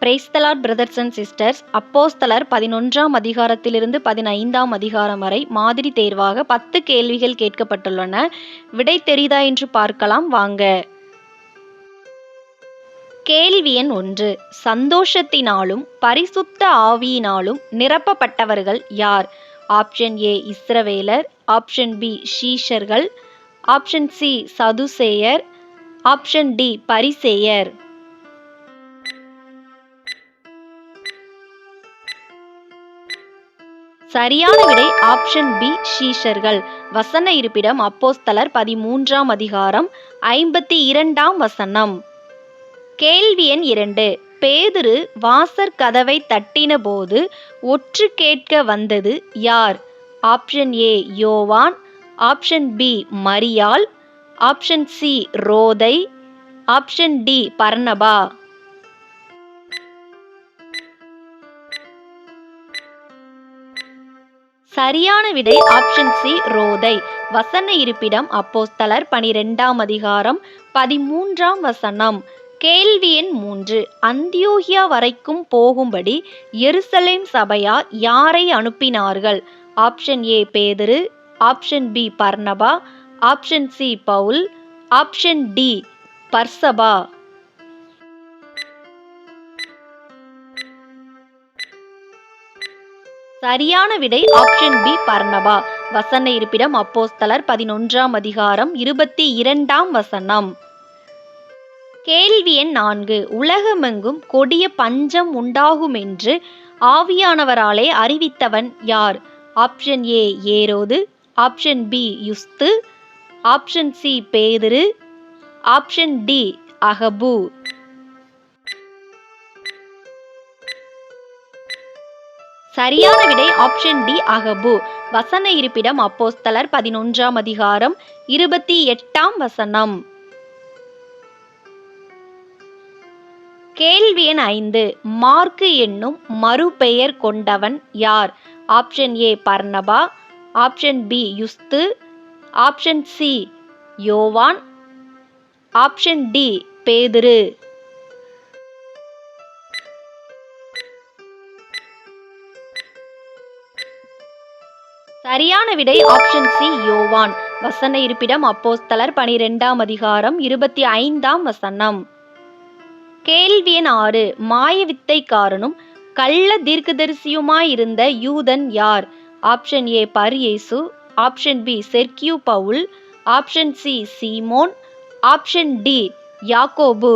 Praise the Lord brothers and sisters. அப்போஸ்தலர் 11ஆம் அதிகாரத்திலிருந்து 15ஆம் அதிகாரம் வரை மாதிரி தேர்வாக 10 கேள்விகள் கேட்கப்பட்டுள்ளன. விடை தெரியுதா என்று பார்க்கலாம் வாங்க. கேள்வி எண் 1. சந்தோஷத்தினாலும் பரிசுத்த ஆவியினாலும் நிரப்பப்பட்டவர்கள் யார்? ஆப்ஷன் ஏ இஸ்ரவேலர், ஆப்ஷன் பி ஷீஷர்கள், ஆப்ஷன் சி சதுசேயர், ஆப்ஷன் டி பரிசேயர். சரியான விடை ஆப்ஷன் பி ஷீஷர்கள். வசன இருப்பிடம் அப்போஸ்தலர் 13ஆம் அதிகாரம் 52ஆம் வசனம். கேள்வி எண் 2. பேதுரு வாசற் கதவை தட்டின போது ஒற்று கேட்க வந்தது யார்? ஆப்ஷன் ஏ யோவான், ஆப்ஷன் பி மரியாள், ஆப்ஷன் சி ரோதை, ஆப்ஷன் டி பர்னபா. சரியான விடை ஆப்ஷன் சி ரோதை. வசன இருப்பிடம் அப்போஸ்தலர் 12ஆம் அதிகாரம் 13ஆம் வசனம். கேள்வி எண் 3. அந்தியோகியா வரைக்கும் போகும்படி எருசலேம் சபையார் யாரை அனுப்பினார்கள்? ஆப்ஷன் ஏ பேதுரு, ஆப்ஷன் பி பர்னபா, ஆப்ஷன் சி பவுல், ஆப்ஷன் டி பர்சபா. சரியான விடை ஆப்ஷன் பி பர்னபா. வசன இருப்பிடம் அப்போஸ்தலர் 11ஆம் அதிகாரம் 22ஆம் வசனம். கேள்வி எண் 4. உலகமெங்கும் கொடிய பஞ்சம் உண்டாகுமென்று ஆவியானவராலே அறிவித்தவன் யார்? ஆப்ஷன் ஏ ஏரோது, ஆப்ஷன் பி யுஸ்து, ஆப்ஷன் சி பேதுரு, ஆப்ஷன் டி அகபு. சரியான விடை ஆப்ஷன் டி அகபு. வசன இருப்பிடம் அப்போஸ்தலர் 11ஆம் அதிகாரம் 28ஆம் வசனம். கேள்வி எண் 5. மார்க்கு என்னும் மறுபெயர் கொண்டவன் யார்? ஆப்ஷன் ஏ பர்னபா, ஆப்ஷன் பி யுஸ்து, ஆப்ஷன் சி யோவான், ஆப்ஷன் டி பேதுரு. சரியான விடை ஆப்ஷன் சி யோவான். வசன இருப்பிடம் அப்போஸ்தலர் 12ஆம் அதிகாரம் 25ஆம் வசனம். கேள்வி எண் 6. மாயவித்தைக்காரனும் கள்ள தீர்க்கதரிசியுமாயிருந்த யூதன் யார்? ஆப்ஷன் ஏ பர்யேசு, ஆப்ஷன் பி செர்கியு பவுல், ஆப்ஷன் சி சீமோன், ஆப்ஷன் டி யாக்கோபு.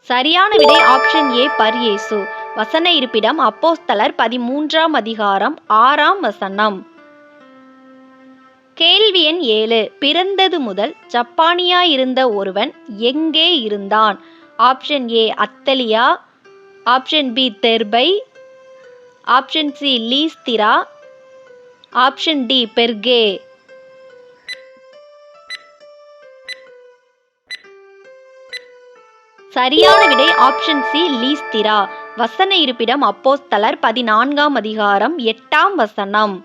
சரியான விடை ஆப்ஷன் ஏ பர்யேசு. வசன இருப்பிடம் அப்போஸ்தலர் 13ஆம் அதிகாரம் 6ஆம் வசனம். கேள்வி எண் 7. பிறந்தது முதல் ஜப்பானியாயிருந்த ஒருவன் எங்கே இருந்தான்? ஆப்ஷன் ஏ அத்தலியா, ஆப்ஷன் பி தெர்பை, ஆப்ஷன் சி லீஸ்திரா, ஆப்ஷன் டி பெர்கே. சரியான விடை ஆப்ஷன் சி லீஸ்திரா. வசன இருப்பிடம் அப்போஸ்தலர் 14ஆம் அதிகாரம் 8ஆம் வசனம்.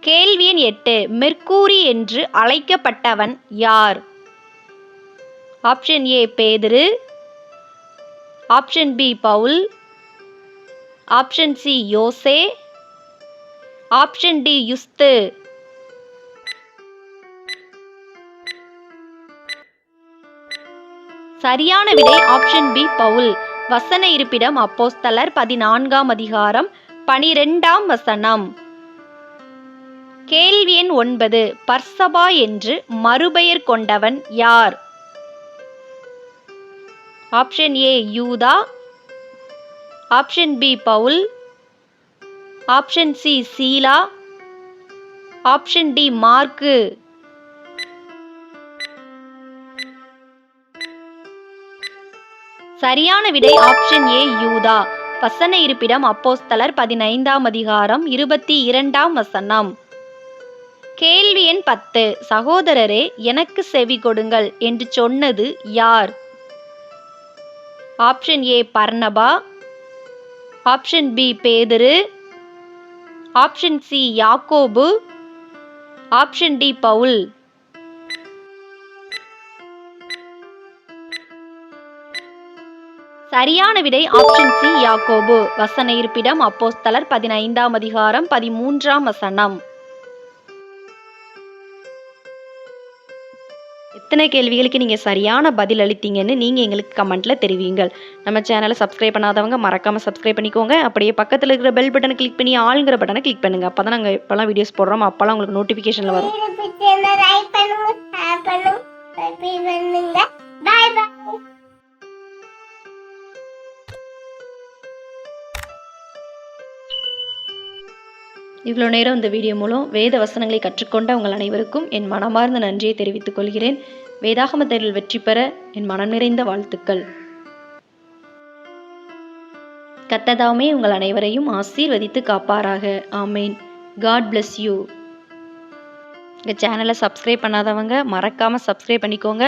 கேள்வி எண் 8. மெர்க்கூரி என்று அழைக்கப்பட்டவன் யார்? ஆப்ஷன் ஏ பேதுரு, ஆப்ஷன் பி பவுல், ஆப்ஷன் சி யோசே, ஆப்ஷன் டி யுஸ்து. சரியான விடை ஆப்ஷன் பி பவுல். வசன இருப்பிடம் அப்போஸ்தலர் 14ஆம் அதிகாரம் 12ஆம் வசனம். கேள்வி எண் 9. பர்சபா என்று மறுபெயர் கொண்டவன் யார்? ஆப்ஷன் ஏ யூதா, ஆப்ஷன் பி பவுல், ஆப்ஷன் சி சீலா, ஆப்ஷன் டி மார்க்கு. சரியான விடை ஆப்ஷன் ஏ யூதா. வசன இருப்பிடம் அப்போஸ்தலர் 15ஆம் அதிகாரம் 22ஆம் வசனம். கேள்வி எண் 10. சகோதரரே எனக்கு செவி கொடுங்கள் என்று சொன்னது யார்? ஆப்ஷன் ஏ பர்னபா, ஆப்ஷன் பி பேதுரு, ஆப்ஷன் சி யாக்கோபு, ஆப்ஷன் டி பவுல். சரியான விடை ஆப்ஷன் சி யாக்கோபு. வசன இருப்பிடம் அப்போஸ்தலர் 15ஆம் அதிகாரம் 13ஆம் வசனம். எத்தனை கேள்விகளுக்கு நீங்கள் சரியான பதில் அளித்தீங்கன்னு நீங்கள் எங்களுக்கு கமெண்ட்டில் தெரிவிங்கள். நம்ம சேனலை சப்ஸ்கிரைப் பண்ணாதவங்க மறக்காமல் சப்ஸ்கிரைப் பண்ணிக்கோங்க. அப்படியே பக்கத்தில் இருக்கிற பெல் பட்டனை கிளிக் பண்ணி ஆளுங்கிற பட்டனை கிளிக் பண்ணுங்கள். அப்போ தான் நாங்கள் எப்போல்லாம் வீடியோஸ் போடுறோம் அப்போல்லாம் உங்களுக்கு நோட்டிஃபிகேஷனில் வரும். இவ்வளோ நேரம் இந்த வீடியோ மூலம் வேத வசனங்களை கற்றுக்கொண்ட உங்கள் அனைவருக்கும் என் மனமார்ந்த நன்றியை தெரிவித்துக் கொள்கிறேன். வேதாகம தேர்வில் வெற்றி பெற என் மனம் நிறைந்த வாழ்த்துக்கள். கர்த்தர் உங்கள் அனைவரையும் ஆசீர்வதித்து காப்பாராக. ஆமேன். God bless you. எங்கள் சேனலை சப்ஸ்கிரைப் பண்ணாதவங்க மறக்காமல் சப்ஸ்கிரைப் பண்ணிக்கோங்க.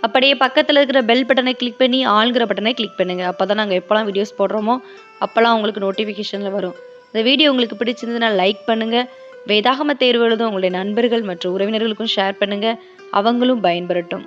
அப்படியே பக்கத்தில் இருக்கிற பெல் பட்டனை கிளிக் பண்ணி ஆளுங்கிற பட்டனை கிளிக் பண்ணுங்கள். அப்போ தான் நாங்கள் எப்போல்லாம் வீடியோஸ் போடுறோமோ அப்போல்லாம் உங்களுக்கு நோட்டிஃபிகேஷனில் வரும். இந்த வீடியோ உங்களுக்கு பிடிச்சிருந்ததுன்னா லைக் பண்ணுங்கள். வேதாகம தேர்வு எழுதும் உங்களுடைய நண்பர்கள் மற்றும் உறவினர்களுக்கும் ஷேர் பண்ணுங்கள். அவங்களும் பயன்பெறட்டும்.